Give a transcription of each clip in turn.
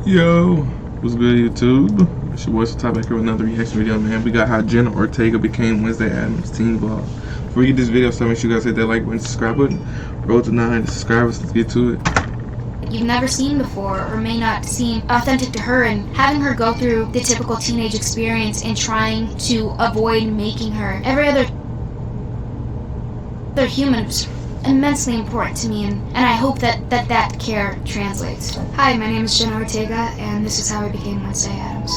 Yo, what's good, YouTube? It's your boy Topic here with another reaction video, man. We got how Jenna Ortega became Wednesday Addams teen vlog. Before we get this video started, make sure you guys hit that like button, subscribe button. Roll to 900 subscribers. Let's get to it. You've never seen before, or may not seem authentic to her, and having her go through the typical teenage experience and trying to avoid making her every other human is immensely important to me, and I hope that care translates. Hi, my name is Jenna Ortega, and this is how I became Wednesday Addams.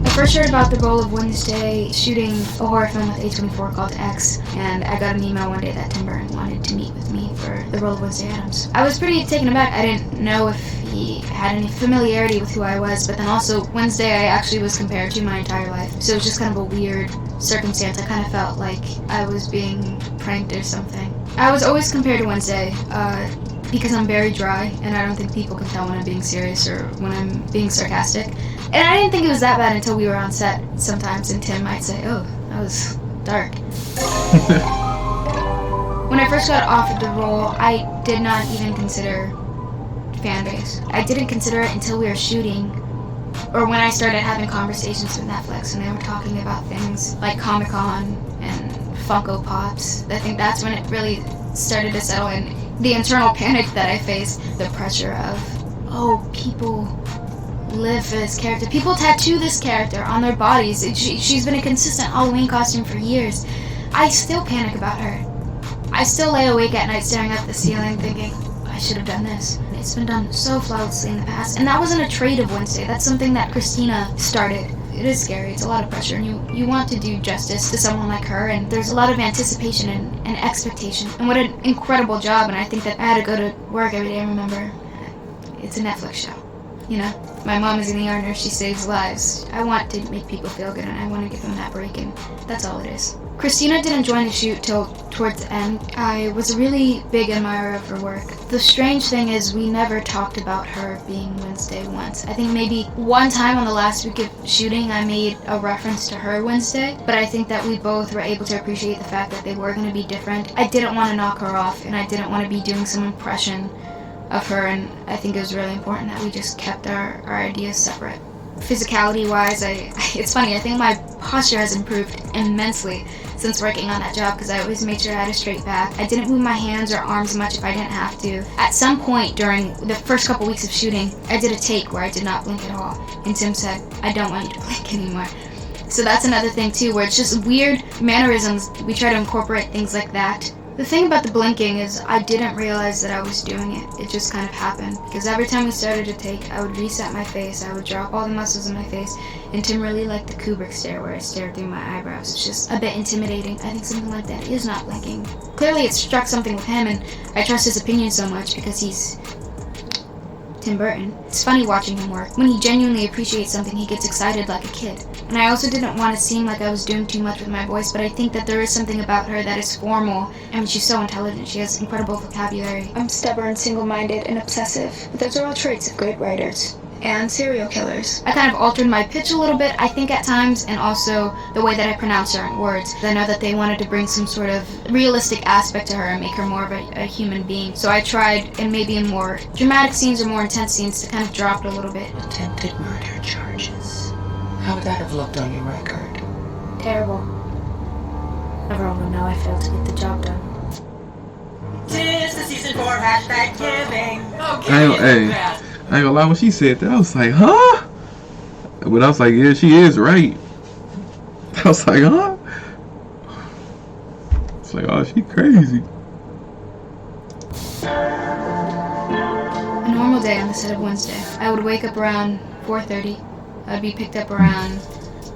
I first heard about the role of Wednesday shooting a horror film with A24 called X, and I got an email one day that Tim Burton wanted to meet with me for the role of Wednesday Addams. I was pretty taken aback. I didn't know if he had any familiarity with who I was, but then also Wednesday I actually was compared to my entire life, so it was just kind of a weird circumstance. I kind of felt like I was being pranked or something. I was always compared to Wednesday because I'm very dry, and I don't think people can tell when I'm being serious or when I'm being sarcastic. And I didn't think it was that bad until we were on set sometimes, and Tim might say, "Oh, that was dark." When I first got offered the role, I did not even consider fan base. I didn't consider it until we were shooting, or when I started having conversations with Netflix and they were talking about things like Comic-Con and Funko Pops. I think that's when it really started to settle in. The internal panic that I faced, the pressure of, oh, people live for this character. People tattoo this character on their bodies. She's been a consistent Halloween costume for years. I still panic about her. I still lay awake at night staring at the ceiling thinking, I should have done this. It's been done so flawlessly in the past. And that wasn't a trait of Wednesday. That's something that Christina started. It is scary. It's a lot of pressure. And you want to do justice to someone like her. And there's a lot of anticipation and expectation. And what an incredible job. And I think that I had to go to work every day and remember, it's a Netflix show. You know, my mom is an ER nurse. She saves lives. I want to make people feel good, and I want to give them that break, and that's all it is. Christina didn't join the shoot till towards the end. I was a really big admirer of her work. The strange thing is we never talked about her being Wednesday once. I think maybe one time on the last week of shooting I made a reference to her Wednesday, but I think that we both were able to appreciate the fact that they were going to be different. I didn't want to knock her off, and I didn't want to be doing some impression of her, and I think it was really important that we just kept our ideas separate. Physicality wise, it's funny, I think my posture has improved immensely since working on that job, because I always made sure I had a straight back. I didn't move my hands or arms much if I didn't have to. At some point during the first couple weeks of shooting, I did a take where I did not blink at all, and Tim said, I don't want you to blink anymore. So that's another thing too, where it's just weird mannerisms. We try to incorporate things like that. The thing about the blinking is I didn't realize that I was doing it. It just kind of happened. Because every time we started to take, I would reset my face, I would drop all the muscles in my face, and Tim really liked the Kubrick stare where I stared through my eyebrows. It's just a bit intimidating. I think something like that is not blinking. Clearly it struck something with him, and I trust his opinion so much because he's Tim Burton. It's funny watching him work. When he genuinely appreciates something, he gets excited like a kid. And I also didn't want to seem like I was doing too much with my voice, but I think that there is something about her that is formal. I mean, she's so intelligent. She has incredible vocabulary. I'm stubborn, single-minded, and obsessive, but those are all traits of great writers. And serial killers. I kind of altered my pitch a little bit, I think, at times, and also the way that I pronounce certain words. I know that they wanted to bring some sort of realistic aspect to her and make her more of a human being. So I tried, and maybe in more dramatic scenes or more intense scenes, to kind of drop it a little bit. Attempted murder charges. How would that have looked on your record? Terrible. Everyone would know I failed to get the job done. Tis the season for hashtag giving. Hey. I ain't gonna lie, when she said that, I was like, huh? But I was like, yeah, she is right. I was like, huh? It's like, oh, she crazy. A normal day on the set of Wednesday. I would wake up around 4:30. I'd be picked up around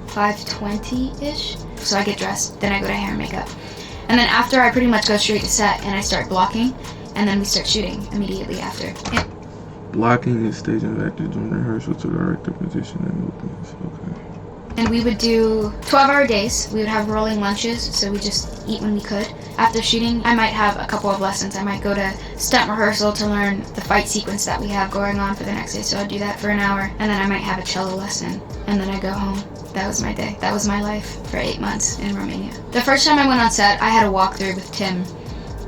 5:20-ish. So I get dressed, then I go to hair and makeup. And then after, I pretty much go straight to set and I start blocking, and then we start shooting immediately after. Blocking is staging actors during rehearsal to direct the position and movements. Okay. And we would do 12-hour days. We would have rolling lunches, so we just eat when we could. After shooting, I might have a couple of lessons. I might go to stunt rehearsal to learn the fight sequence that we have going on for the next day, so I'd do that for an hour. And then I might have a cello lesson, and then I go home. That was my day. That was my life for 8 months in Romania. The first time I went on set, I had a walkthrough with Tim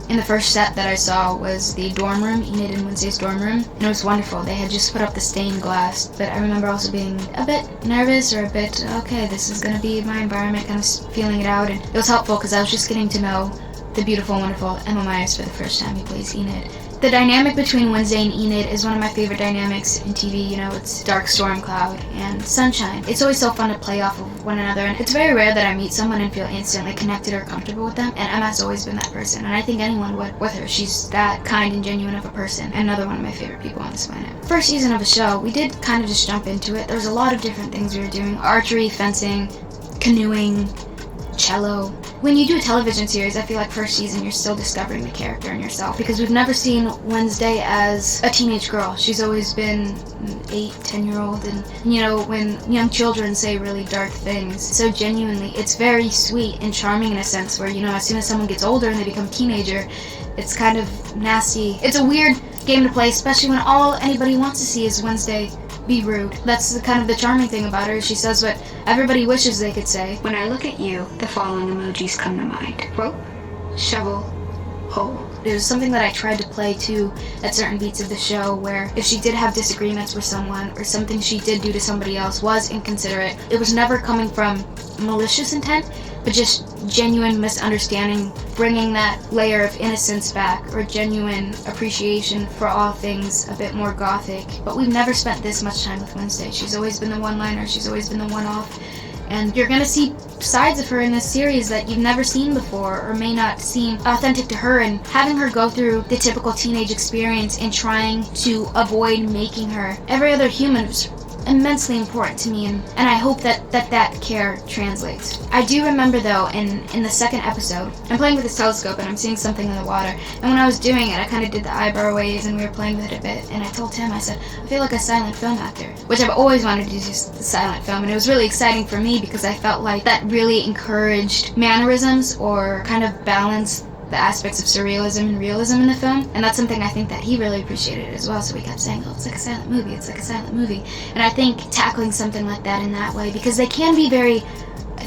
in the first set that I saw was the dorm room, Enid and Wednesday's dorm room, and it was wonderful. They had just put up the stained glass, but I remember also being a bit nervous or a bit, okay, this is gonna be my environment, kind of feeling it out, and it was helpful because I was just getting to know the beautiful, wonderful Emma Myers for the first time, who plays Enid. The dynamic between Wednesday and Enid is one of my favorite dynamics in TV. You know, it's dark storm cloud and sunshine. It's always so fun to play off of one another, and it's very rare that I meet someone and feel instantly connected or comfortable with them, and Emma's always been that person, and I think anyone would with her. She's that kind and genuine of a person. Another one of my favorite people on this planet. First season of the show, we did kind of just jump into it. There was a lot of different things we were doing. Archery, fencing, canoeing, cello. When you do a television series, I feel like first season you're still discovering the character and yourself, because we've never seen Wednesday as a teenage girl. She's always been an 8-10-year-old, and you know, when young children say really dark things so genuinely, it's very sweet and charming in a sense where, you know, as soon as someone gets older and they become a teenager, it's kind of nasty. It's a weird game to play, especially when all anybody wants to see is Wednesday be rude. That's the kind of the charming thing about her. She says what everybody wishes they could say. When I look at you, the following emojis come to mind. Rope, shovel, hole. It was something that I tried to play too at certain beats of the show, where if she did have disagreements with someone or something she did do to somebody else was inconsiderate, it was never coming from malicious intent, but just genuine misunderstanding, bringing that layer of innocence back, or genuine appreciation for all things a bit more gothic. But we've never spent this much time with Wednesday. She's always been the one-liner, she's always been the one-off, and you're gonna see sides of her in this series that you've never seen before or may not seem authentic to her, and having her go through the typical teenage experience and trying to avoid making her every other human was immensely important to me, and I hope that care translates. I do remember though, in the second episode, I'm playing with this telescope and I'm seeing something in the water, and when I was doing it I kind of did the eyebrow waves and we were playing with it a bit, and I told Tim, I said, I feel like a silent film actor, which I've always wanted to do, just the silent film, and it was really exciting for me because I felt like that really encouraged mannerisms or kind of balanced the aspects of surrealism and realism in the film, and that's something I think that he really appreciated as well. So we kept saying, oh, it's like a silent movie, it's like a silent movie. And I think tackling something like that in that way, because they can be very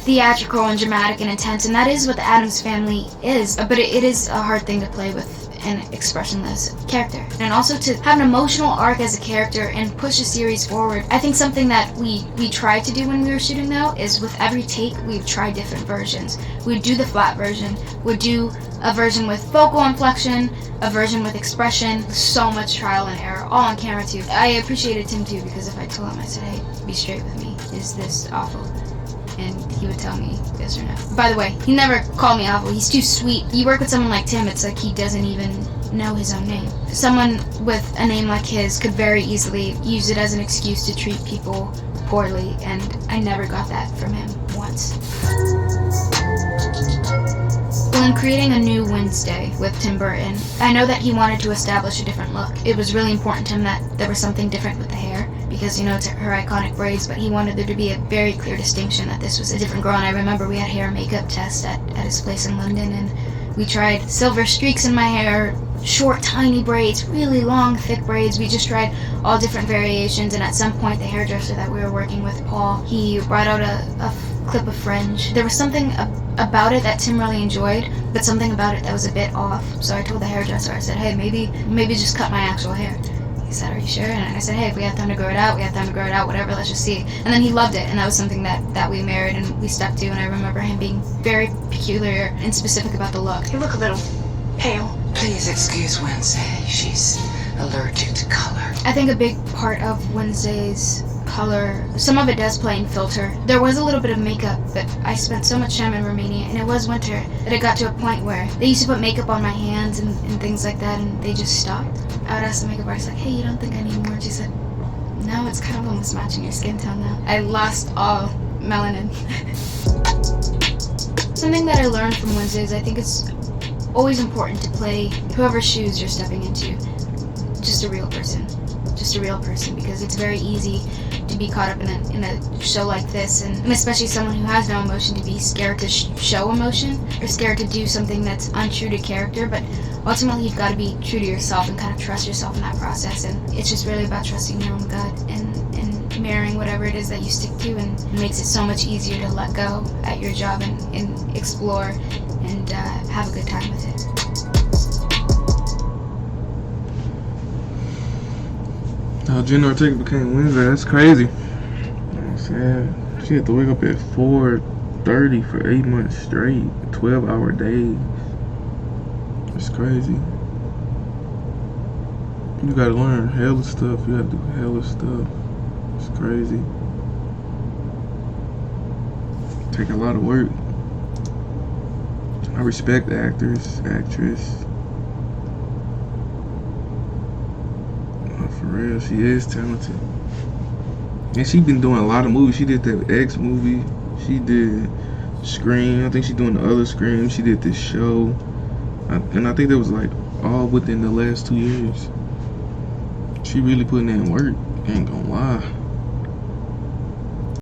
theatrical and dramatic and intense, and that is what the Addams family is, but it is a hard thing to play with an expressionless character. And also to have an emotional arc as a character and push a series forward. I think something that we tried to do when we were shooting though is with every take we've tried different versions. We'd do the flat version, we'd do a version with vocal inflection, a version with expression, so much trial and error, all on camera too. I appreciated Tim too, because if I told him, I said, hey, be straight with me, is this awful? And he would tell me yes or no. By the way, he never called me awful. He's too sweet. You work with someone like Tim, it's like he doesn't even know his own name. Someone with a name like his could very easily use it as an excuse to treat people poorly, and I never got that from him once. Well, in creating a new Wednesday with Tim Burton, I know that he wanted to establish a different look. It was really important to him that there was something different with the hair, because, you know, it's her iconic braids, but he wanted there to be a very clear distinction that this was a different girl. And I remember we had hair and makeup tests at his place in London, and we tried silver streaks in my hair, short, tiny braids, really long, thick braids. We just tried all different variations, and at some point the hairdresser that we were working with, Paul, he brought out a clip of fringe. There was something about it that Tim really enjoyed, but something about it that was a bit off. So I told the hairdresser, I said, hey, maybe just cut my actual hair. He said, are you sure? And I said, hey, if we have time to grow it out, we have time to grow it out, whatever, let's just see. And then he loved it, and that was something that we married and we stuck to, and I remember him being very peculiar and specific about the look. You look a little pale. Please excuse Wednesday. She's allergic to color. I think a big part of Wednesday's color, some of it does play in filter. There was a little bit of makeup, but I spent so much time in Romania, and it was winter, that it got to a point where they used to put makeup on my hands and things like that, and they just stopped. I would ask the makeup artist, like, hey, you don't think I need more? And she said, no, it's kind of almost matching your skin tone now. I lost all melanin. Something that I learned from Wednesdays, I think it's always important to play whoever's shoes you're stepping into. Just a real person. Just a real person, because it's very easy to be caught up in a show like this, and especially someone who has no emotion, to be scared to show emotion or scared to do something that's untrue to character. But ultimately you've got to be true to yourself and kind of trust yourself in that process, and it's just really about trusting your own gut and mirroring whatever it is that you stick to, and it makes it so much easier to let go at your job and explore and have a good time with it. How Jenna Ortega became Wednesday, that's crazy. You know what I'm saying? She had to wake up at 4:30 for 8 months straight, 12-hour days. It's crazy. You gotta learn hella stuff. You gotta do hella stuff. It's crazy. Take a lot of work. I respect actors, actress. For real, she is talented. And she been doing a lot of movies. She did that X movie. She did Scream. I think she doing the other Scream. She did this show. And I think that was like all within the last 2 years. She really putting in work. Ain't gonna lie.